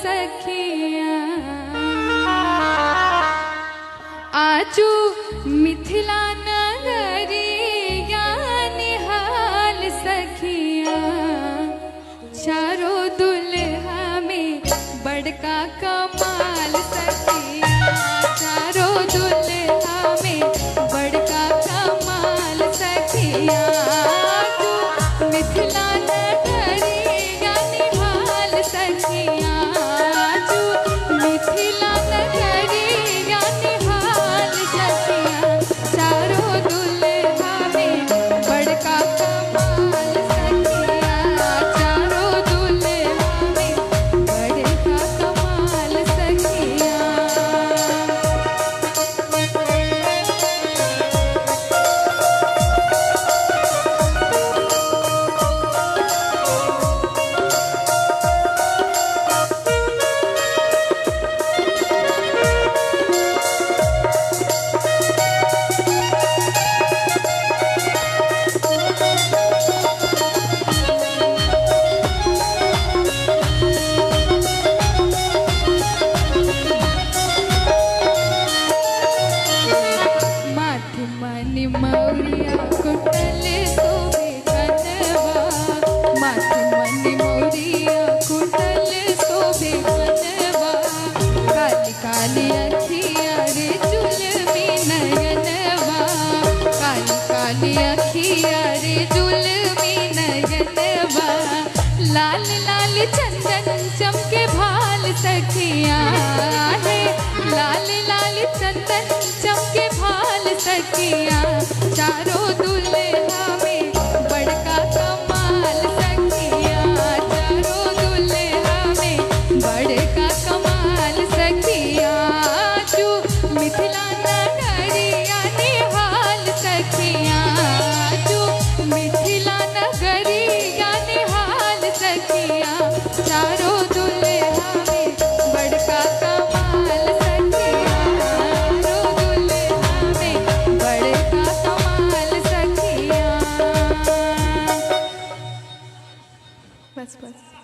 सखिया आजू मिथिला नगरिया निहाल सखिया चारों दुल्हा में बड़का कमाल सखिया चारों दुल्हा में बड़का कमाल सखिया आजू मिथिला नगरिया निहाल सखिया आजू मिथिला नगरिया निहाल सखिया चारों दुल्हा में बड़का कमाल सखिया चारों दुल्हा में बड़का कमाल सखिया। मनि मौरिया कुटल शोभे कनवा माथे मनि मौरिया कुटल शोभे कनवा काली काली अखिया रे जुलमी नयनवा काली काली अखिया रे जुलमी नयनवा लाल लाल चंदन चमके भाल सखिया है लाल लाल चंदन चमके भाल सखिया चारों दुल्हा में बड़का कमाल सखिया चारों दुल्हा में बड़का कमाल सखिया आजू मिथिला नगरिया निहाल सखिया आजू मिथिला नगरिया निहाल सखिया चारों दुल्हा में बड़का कमाल सखिया चारों दुल्हा में बड़का कमाल सखिया। बस बस।